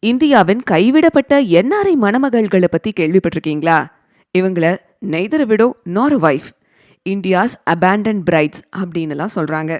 இந்தியாவின் கைவிடப்பட்ட என்ஆர்ஐ மணமகள்களை பத்தி கேள்விப்பட்டிருக்கீங்களா? இவங்கள நெய்தர் விடோ நார் வைஃப், இந்தியாஸ் அபேண்டன் பிரைட்ஸ் அப்படின்னுலாம் சொல்றாங்க.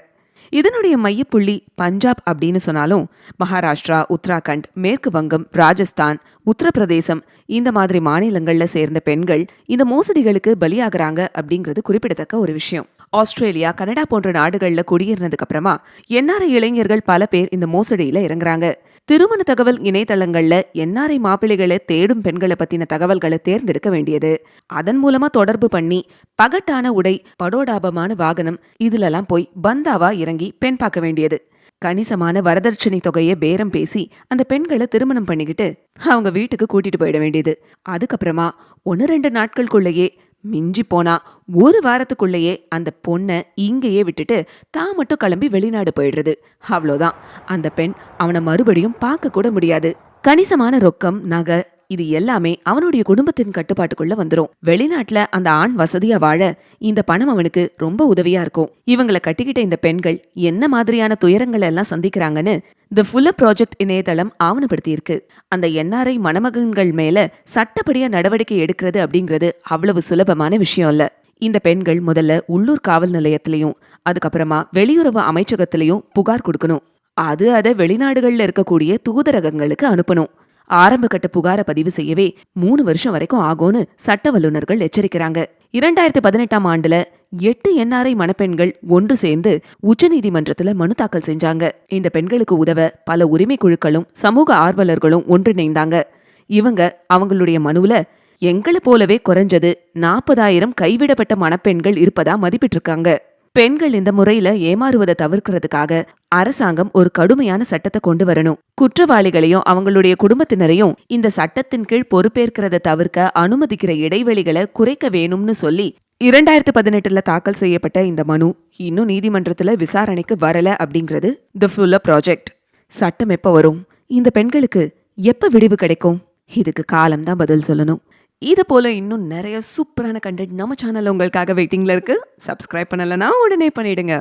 இதனுடைய மையப்புள்ளி பஞ்சாப் அப்படின்னு சொன்னாலும் மகாராஷ்டிரா, உத்தராகண்ட், மேற்கு வங்கம், ராஜஸ்தான், உத்தரப்பிரதேசம் இந்த மாதிரி மாநிலங்கள்ல சேர்ந்த பெண்கள் இந்த மோசடிகளுக்கு பலியாகிறாங்க அப்படிங்கிறது குறிப்பிடத்தக்க ஒரு விஷயம். ஆஸ்திரேலியா, கனடா போன்ற நாடுகள்ல குடியேறினதுக்கு அப்புறமா என்ஆர்ஐ இளைஞர்கள் பல பேர் இந்த மோசடியில இறங்குறாங்க. திருமண தகவல் இணையதளங்கள்ல என்ஆர்ஐ மாப்பிள்ளைகளை தேடும் பெண்களை பத்தின தகவல்களை தேர்ந்தெடுக்க வேண்டியது, அதன் மூலமா தொடர்பு பண்ணி பகட்டான உடை, படோடாபமான வாகனம் இதுலலாம் போய் பந்தாவா இறங்கி பெண் பார்க்க வேண்டியது, கணிசமான வரதட்சணை தொகையை பேரம் பேசி அந்த பெண்களை திருமணம் பண்ணிக்கிட்டு அவங்க வீட்டுக்கு கூட்டிட்டு போயிட வேண்டியது. அதுக்கப்புறமா 1-2 நாட்களுக்குள்ளேயே, மிஞ்சி போனா 1 வாரத்துக்குள்ளேயே அந்த பொண்ணை இங்கேயே விட்டுட்டு தான் மட்டும் கிளம்பி வெளிநாடு போயிடுறது. அவ்வளோதான், அந்த பெண் அவனை மறுபடியும் பார்க்க கூட முடியாது. கணிசமான ரொக்கம், நகை இது எல்லாமே அவனுடைய குடும்பத்தின் கட்டுப்பாட்டுக்குள்ள வந்துரும். வெளிநாட்டுல அந்த ஆண் வசதியா வாழ இந்த பணம் அவனுக்கு ரொம்ப உதவியா இருக்கும். இவங்களை கட்டிக்கிட்ட இந்த பெண்கள் என்ன மாதிரியான துயரங்களை எல்லாம் சந்திக்கிறாங்கன்னு தி ஃபுல்லர் ப்ராஜெக்ட் இணையதளம் ஆவணப்படுத்தி இருக்கு. அந்த என்ஆர்ஐ மணமகன்கள் மேல சட்டப்படியா நடவடிக்கை எடுக்கிறது அப்படிங்கிறது அவ்வளவு சுலபமான விஷயம் இல்ல. இந்த பெண்கள் முதல்ல உள்ளூர் காவல் நிலையத்திலையும் அதுக்கப்புறமா வெளியுறவு அமைச்சகத்திலையும் புகார் கொடுக்கணும். அதை வெளிநாடுகள்ல இருக்கக்கூடிய தூதரகங்களுக்கு அனுப்பணும். ஆரம்ப கட்ட புகாரை பதிவு செய்யவே 3 வருஷம் வரைக்கும் ஆகும்னு சட்ட வல்லுநர்கள் எச்சரிக்கிறாங்க. 2018ஆம் ஆண்டுல 8 என்ஆர்ஐ மணப்பெண்கள் ஒன்று சேர்ந்து உச்சநீதிமன்றத்துல மனு தாக்கல் செஞ்சாங்க. இந்த பெண்களுக்கு உதவ பல உரிமை குழுக்களும் சமூக ஆர்வலர்களும் ஒன்றிணைந்தாங்க. இவங்க அவங்களுடைய மனுவுல எங்களை போலவே குறைஞ்சது 40,000 கைவிடப்பட்ட மணப்பெண்கள் இருப்பதா மதிப்பிட்டிருக்காங்க. பெண்கள் இந்த முறையில ஏமாறுவதை தவிர்க்கிறதுக்காக அரசாங்கம் ஒரு கடுமையான சட்டத்தை கொண்டு வரணும். குற்றவாளிகளையும் அவங்களுடைய குடும்பத்தினரையும் இந்த சட்டத்தின் கீழ் பொறுப்பேற்கிறத தவிர்க்க அனுமதிக்கிற இடைவெளிகளை குறைக்க வேணும்னு சொல்லி 2018ல தாக்கல் செய்யப்பட்ட இந்த மனு இன்னும் நீதிமன்றத்துல விசாரணைக்கு வரல அப்படிங்கிறது தி ஃபுல்லர் ப்ராஜெக்ட். சட்டம் எப்ப வரும்? இந்த பெண்களுக்கு எப்ப விடிவு கிடைக்கும்? இதுக்கு காலம்தான் பதில் சொல்லணும். இது போல இன்னும் நிறைய சூப்பரான கண்டென்ட் நம்ம சேனல்ல உங்களுக்காக வெயிட்டிங்ல இருக்கு. சப்ஸ்கிரைப் பண்ணலனா உடனே பண்ணிடுங்க.